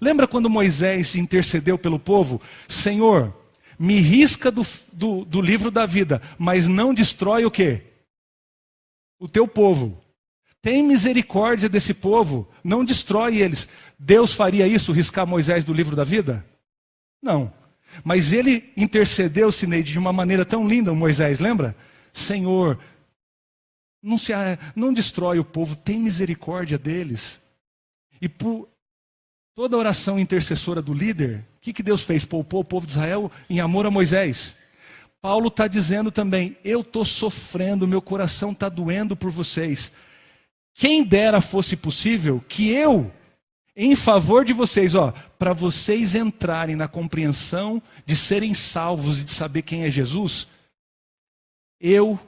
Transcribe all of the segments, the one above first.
Lembra quando Moisés intercedeu pelo povo? Senhor, me risca do livro da vida, mas não destrói o quê? O teu povo. Tem misericórdia desse povo, não destrói eles. Deus faria isso, riscar Moisés do livro da vida? Não. Mas ele intercedeu, Sineide, de uma maneira tão linda, Moisés, lembra? Senhor, não destrói o povo, tem misericórdia deles. E por toda a oração intercessora do líder, o que Deus fez? Poupou o povo de Israel em amor a Moisés. Paulo está dizendo também, eu estou sofrendo, meu coração está doendo por vocês. Quem dera fosse possível que eu, em favor de vocês, para vocês entrarem na compreensão de serem salvos e de saber quem é Jesus, eu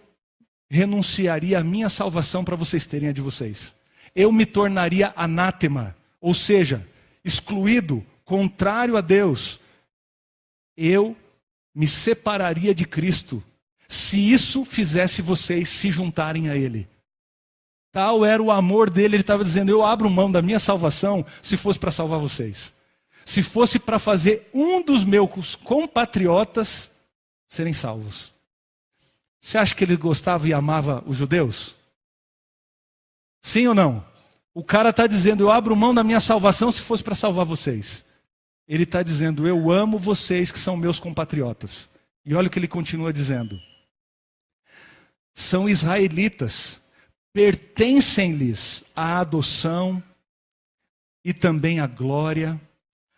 renunciaria à minha salvação para vocês terem a de vocês. Eu me tornaria anátema, ou seja, excluído, contrário a Deus. Eu me separaria de Cristo, se isso fizesse vocês se juntarem a Ele. Tal era o amor dele, ele estava dizendo, eu abro mão da minha salvação, se fosse para salvar vocês. Se fosse para fazer um dos meus compatriotas serem salvos. Você acha que ele gostava e amava os judeus? Sim ou não? O cara está dizendo, eu abro mão da minha salvação se fosse para salvar vocês. Ele está dizendo, eu amo vocês que são meus compatriotas. E olha o que ele continua dizendo. São israelitas, pertencem-lhes a adoção e também a glória,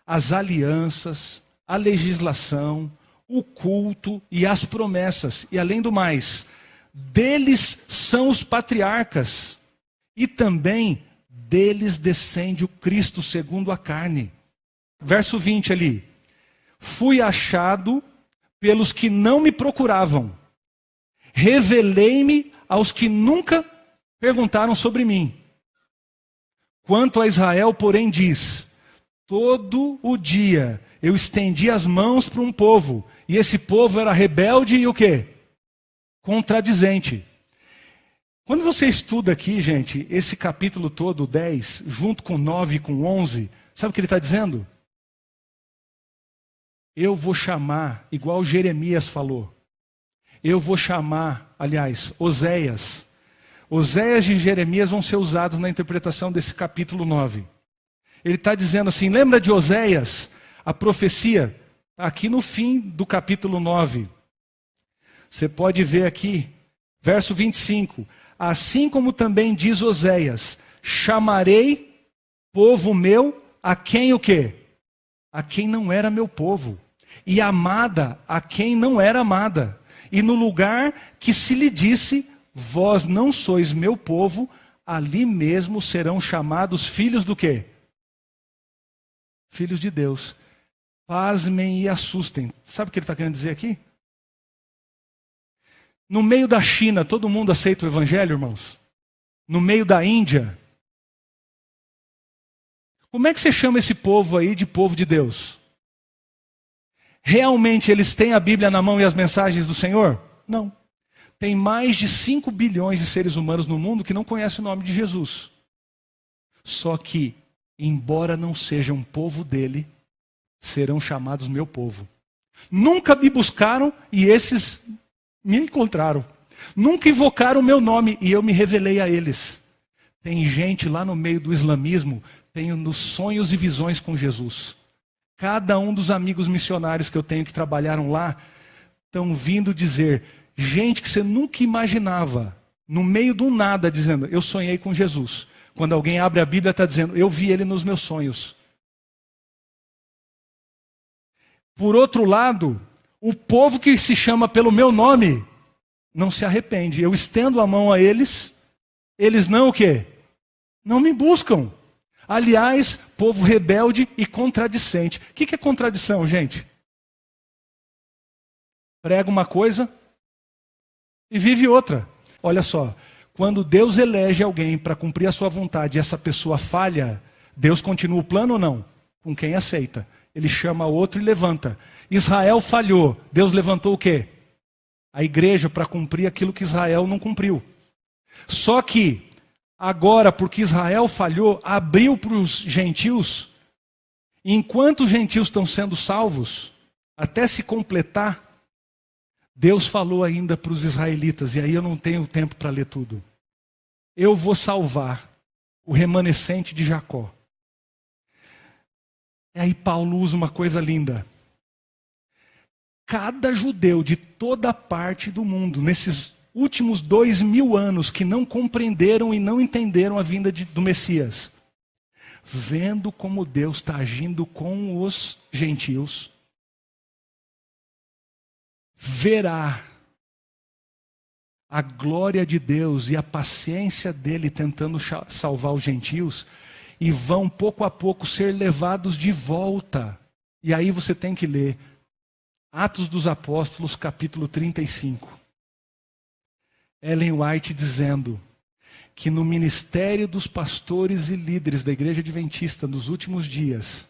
as alianças, a legislação, o culto e as promessas. E além do mais, deles são os patriarcas e também deles descende o Cristo segundo a carne. Verso 20 ali. Fui achado pelos que não me procuravam. Revelei-me aos que nunca perguntaram sobre mim. Quanto a Israel, porém, diz: todo o dia eu estendi as mãos para um povo, e esse povo era rebelde e o quê? Contradizente. Quando você estuda aqui, gente, esse capítulo todo, 10, junto com 9 e com 11, sabe o que ele está dizendo? Eu vou chamar, igual Jeremias falou, eu vou chamar, aliás, Oséias e Jeremias vão ser usados na interpretação desse capítulo 9. Ele está dizendo assim, lembra de Oséias? A profecia está aqui no fim do capítulo 9. Você pode ver aqui, verso 25. Assim como também diz Oséias, chamarei povo meu a quem o quê? A quem não era meu povo. E amada a quem não era amada. E no lugar que se lhe disse, vós não sois meu povo, ali mesmo serão chamados filhos do quê? Filhos de Deus. Pasmem e assustem. Sabe o que ele está querendo dizer aqui? No meio da China, todo mundo aceita o evangelho, irmãos? No meio da Índia? Como é que você chama esse povo aí de povo de Deus? Realmente eles têm a Bíblia na mão e as mensagens do Senhor? Não. Tem mais de 5 bilhões de seres humanos no mundo que não conhecem o nome de Jesus. Só que, embora não sejam povo dele, serão chamados meu povo. Nunca me buscaram e esses me encontraram. Nunca invocaram o meu nome e eu me revelei a eles. Tem gente lá no meio do islamismo, tendo sonhos e visões com Jesus. Cada um dos amigos missionários que eu tenho que trabalharam lá, estão vindo dizer, gente que você nunca imaginava, no meio do nada, dizendo, eu sonhei com Jesus. Quando alguém abre a Bíblia, está dizendo, eu vi ele nos meus sonhos. Por outro lado, o povo que se chama pelo meu nome, não se arrepende. Eu estendo a mão a eles, eles não o quê? Não me buscam. Aliás, povo rebelde e contradicente. O que é contradição, gente? Prega uma coisa e vive outra. Olha só, quando Deus elege alguém para cumprir a sua vontade e essa pessoa falha, Deus continua o plano ou não? Com quem aceita. Ele chama outro e levanta. Israel falhou. Deus levantou o quê? A igreja para cumprir aquilo que Israel não cumpriu. Só que, agora, porque Israel falhou, abriu para os gentios, Enquanto os gentios estão sendo salvos, até se completar, Deus falou ainda para os israelitas, e aí eu não tenho tempo para ler tudo. Eu vou salvar o remanescente de Jacó. E aí Paulo usa uma coisa linda. Cada judeu de toda parte do mundo, nesses últimos 2000 anos, que não compreenderam e não entenderam a vinda do Messias, vendo como Deus está agindo com os gentios, verá a glória de Deus e a paciência dele tentando salvar os gentios, e vão pouco a pouco ser levados de volta. E aí você tem que ler Atos dos Apóstolos, capítulo 35. Ellen White dizendo que no ministério dos pastores e líderes da Igreja Adventista nos últimos dias,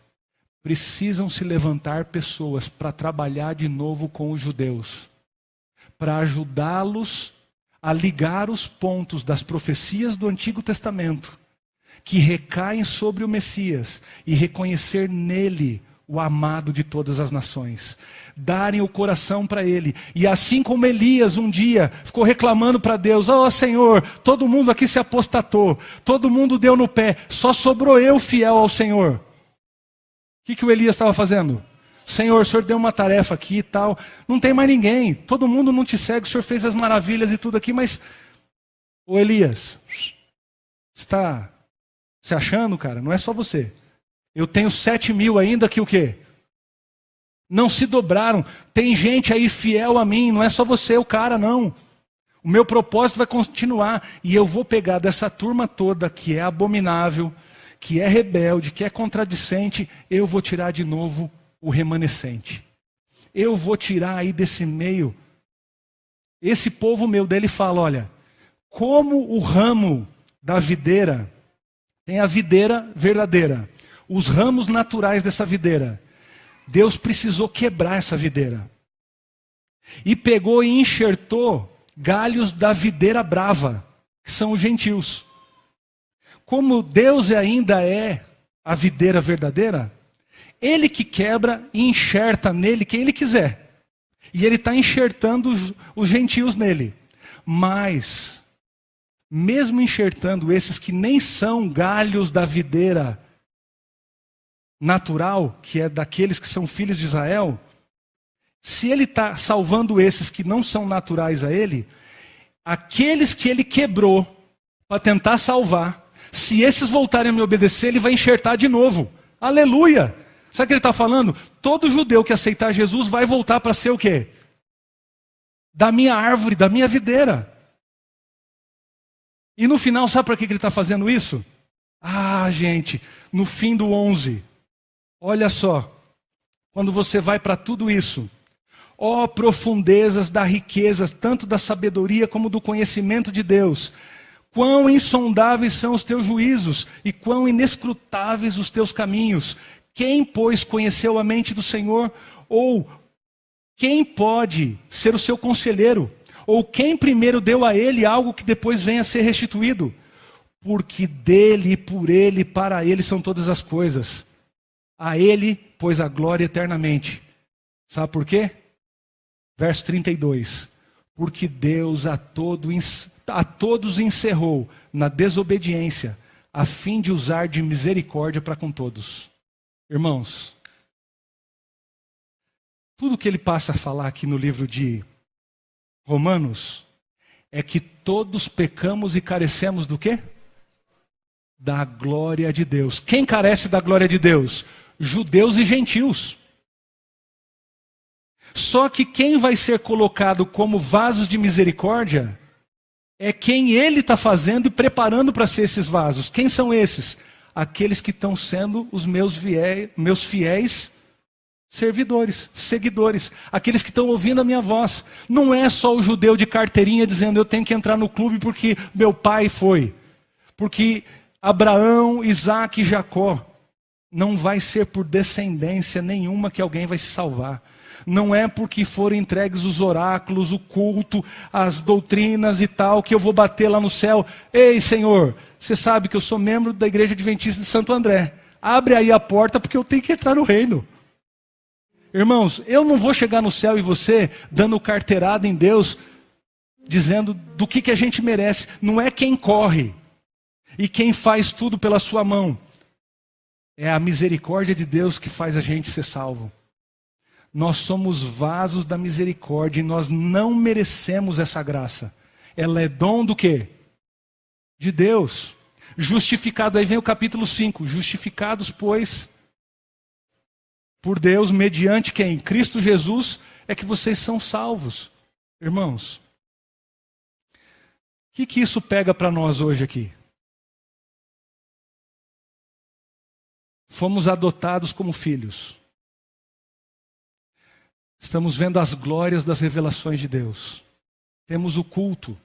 precisam se levantar pessoas para trabalhar de novo com os judeus, para ajudá-los a ligar os pontos das profecias do Antigo Testamento, que recaem sobre o Messias, e reconhecer nele o amado de todas as nações, darem o coração para ele. E assim como Elias um dia ficou reclamando para Deus: ó Senhor, todo mundo aqui se apostatou, todo mundo deu no pé, só sobrou eu fiel ao Senhor. O que o Elias estava fazendo? Senhor, o Senhor deu uma tarefa aqui e tal, não tem mais ninguém, todo mundo não te segue, o Senhor fez as maravilhas e tudo aqui, mas, ô Elias, está se achando, cara? Não é só você. Eu tenho 7.000 ainda que o quê? Não se dobraram. Tem gente aí fiel a mim, não é só você o cara, não. O meu propósito vai continuar, e eu vou pegar dessa turma toda que é abominável, que é rebelde, que é contradicente, eu vou tirar de novo o remanescente. Eu vou tirar aí desse meio, esse povo meu. Dele fala: olha, como o ramo da videira, tem a videira verdadeira, os ramos naturais dessa videira, Deus precisou quebrar essa videira. E pegou e enxertou galhos da videira brava, que são os gentios. Como Deus ainda é a videira verdadeira, Ele que quebra e enxerta nele quem Ele quiser. E Ele está enxertando os gentios nele. Mas, mesmo enxertando esses que nem são galhos da videira natural, que é daqueles que são filhos de Israel, se Ele está salvando esses que não são naturais a Ele, aqueles que Ele quebrou para tentar salvar, se esses voltarem a me obedecer, Ele vai enxertar de novo. Aleluia! Sabe o que Ele está falando? Todo judeu que aceitar Jesus vai voltar para ser o quê? Da minha árvore, da minha videira. E no final, sabe para que Ele está fazendo isso? Ah, gente, no fim do 11, olha só, quando você vai para tudo isso: ó profundezas da riqueza, tanto da sabedoria como do conhecimento de Deus, quão insondáveis são os teus juízos e quão inescrutáveis os teus caminhos. Quem, pois, conheceu a mente do Senhor? Ou quem pode ser o seu conselheiro? Ou quem primeiro deu a ele algo que depois venha a ser restituído? Porque dele, por ele, para ele são todas as coisas. A ele, pois, a glória eternamente. Sabe por quê? Verso 32. Porque Deus a todos encerrou na desobediência, a fim de usar de misericórdia para com todos. Irmãos, tudo que ele passa a falar aqui no livro de Romanos é que todos pecamos e carecemos do quê? Da glória de Deus. Quem carece da glória de Deus? Judeus e gentios. Só que quem vai ser colocado como vasos de misericórdia é quem Ele está fazendo e preparando para ser esses vasos. Quem são esses? Aqueles que estão sendo os meus fiéis servidores, seguidores, aqueles que estão ouvindo a minha voz. Não é só o judeu de carteirinha dizendo: eu tenho que entrar no clube porque meu pai foi, porque Abraão, Isaac e Jacó. Não vai ser por descendência nenhuma que alguém vai se salvar. Não é porque foram entregues os oráculos, o culto, as doutrinas e tal, que eu vou bater lá no céu: ei, Senhor, você sabe que eu sou membro da Igreja Adventista de Santo André. Abre aí a porta porque eu tenho que entrar no reino. Irmãos, eu não vou chegar no céu e você dando carteirada em Deus, dizendo do que a gente merece. Não é quem corre e quem faz tudo pela sua mão. É a misericórdia de Deus que faz a gente ser salvo. Nós somos vasos da misericórdia e nós não merecemos essa graça. Ela é dom do quê? De Deus. Justificado, aí vem o capítulo 5. Justificados, pois, por Deus, mediante quem? Cristo Jesus, é que vocês são salvos. Irmãos, o que isso pega para nós hoje aqui? Fomos adotados como filhos. Estamos vendo as glórias das revelações de Deus. Temos o culto.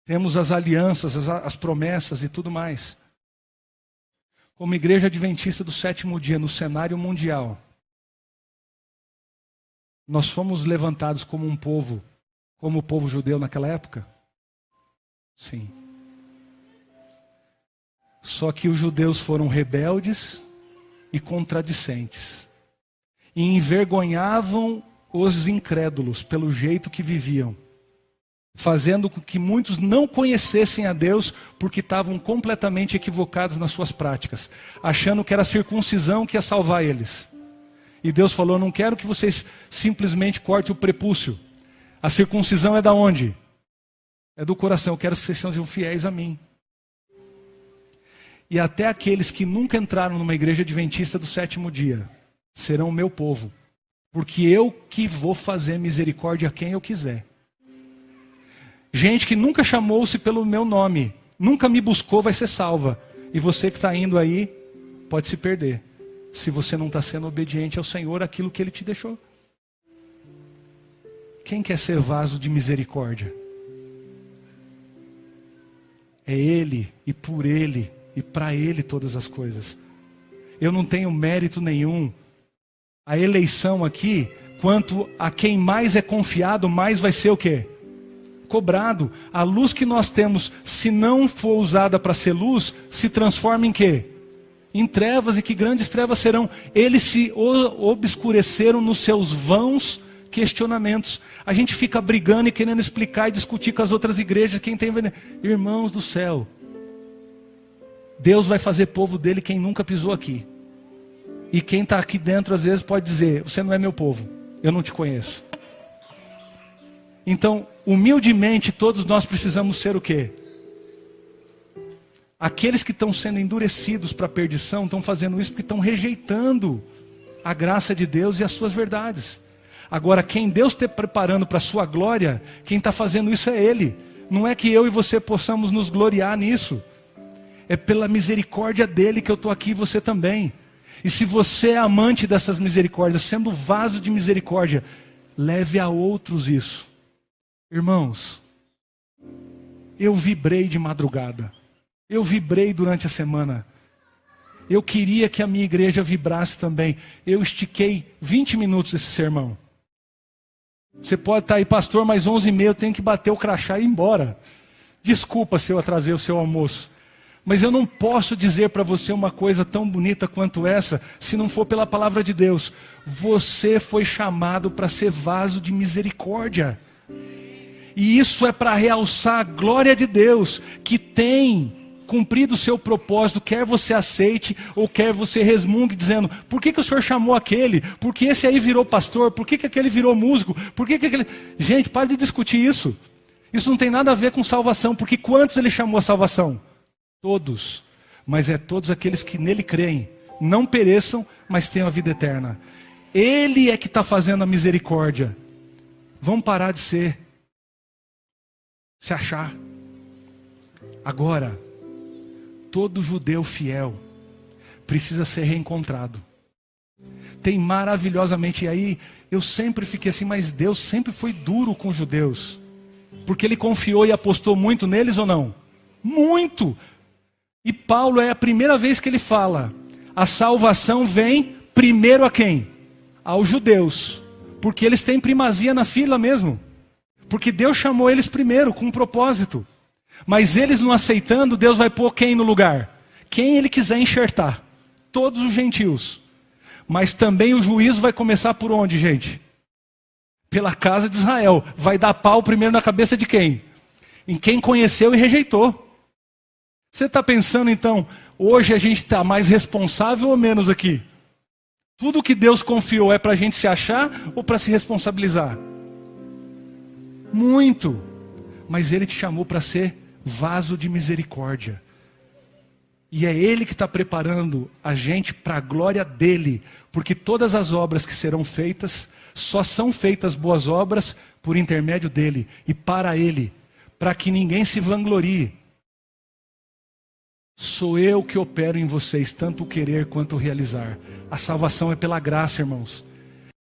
Temos as alianças, as promessas e tudo mais. Como igreja adventista do sétimo dia, no cenário mundial, nós fomos levantados como um povo, como o povo judeu naquela época? Sim. Só que os judeus foram rebeldes e contradicentes. E envergonhavam os incrédulos pelo jeito que viviam, fazendo com que muitos não conhecessem a Deus porque estavam completamente equivocados nas suas práticas, achando que era a circuncisão que ia salvar eles. E Deus falou: não quero que vocês simplesmente cortem o prepúcio. A circuncisão é da onde? É do coração. Eu quero que vocês sejam fiéis a mim. E até aqueles que nunca entraram numa igreja adventista do sétimo dia serão o meu povo, porque eu que vou fazer misericórdia a quem eu quiser. Gente que nunca chamou-se pelo meu nome, nunca me buscou, vai ser salva. E você que está indo aí, pode se perder, se você não está sendo obediente ao Senhor, aquilo que Ele te deixou. Quem quer ser vaso de misericórdia? É Ele, e por Ele, e para Ele todas as coisas. Eu não tenho mérito nenhum. A eleição aqui, quanto a quem mais é confiado, mais vai ser o quê? Cobrado. A luz que nós temos, se não for usada para ser luz, se transforma em quê? Em trevas, e que grandes trevas serão. Eles se obscureceram nos seus vãos questionamentos. A gente fica brigando e querendo explicar e discutir com as outras igrejas. Quem tem veneno? Irmãos do céu, Deus vai fazer povo dele quem nunca pisou aqui. E quem está aqui dentro às vezes pode dizer: você não é meu povo, eu não te conheço. Então, humildemente, todos nós precisamos ser o quê? Aqueles que estão sendo endurecidos para a perdição estão fazendo isso porque estão rejeitando a graça de Deus e as suas verdades. Agora, quem Deus está preparando para a sua glória, quem está fazendo isso é Ele. Não é que eu e você possamos nos gloriar nisso. É pela misericórdia dEle que eu estou aqui e você também. E se você é amante dessas misericórdias, sendo vaso de misericórdia, leve a outros isso. Irmãos, eu vibrei de madrugada. Eu vibrei durante a semana. Eu queria que a minha igreja vibrasse também. Eu estiquei 20 minutos esse sermão. Você pode estar aí: pastor, mas 11h30 eu tenho que bater o crachá e ir embora. Desculpa se eu atrasei o seu almoço. Mas eu não posso dizer para você uma coisa tão bonita quanto essa, se não for pela palavra de Deus. Você foi chamado para ser vaso de misericórdia. E isso é para realçar a glória de Deus, que tem cumprido o seu propósito, quer você aceite ou quer você resmungue, dizendo: por que o Senhor chamou aquele? Por que esse aí virou pastor? Por que aquele virou músico? Por que aquele... Gente, pare de discutir isso. Isso não tem nada a ver com salvação, porque quantos Ele chamou a salvação? Todos. Mas é todos aqueles que nele creem, não pereçam, mas tenham a vida eterna. Ele é que está fazendo a misericórdia. Vamos parar de se achar. Agora, todo judeu fiel precisa ser reencontrado. Tem maravilhosamente, e aí eu sempre fiquei assim: mas Deus sempre foi duro com os judeus, porque Ele confiou e apostou muito neles ou não? Muito! E Paulo é a primeira vez que ele fala: a salvação vem primeiro a quem? Aos judeus, porque eles têm primazia na fila mesmo, porque Deus chamou eles primeiro com um propósito. Mas eles não aceitando, Deus vai pôr quem no lugar? Quem Ele quiser enxertar. todos os gentios. Mas também o juízo vai começar por onde, gente? Pela casa de Israel. Vai dar pau primeiro na cabeça de quem? Em quem conheceu e rejeitou. Você está pensando então, hoje a gente está mais responsável ou menos aqui? Tudo que Deus confiou é para a gente se achar ou para se responsabilizar? Muito. Mas Ele te chamou para ser vaso de misericórdia. E é Ele que está preparando a gente para a glória dEle. Porque todas as obras que serão feitas, só são feitas boas obras por intermédio dEle e para Ele. Para que ninguém se vanglorie. Sou eu que opero em vocês, tanto o querer quanto o realizar. A salvação é pela graça, irmãos.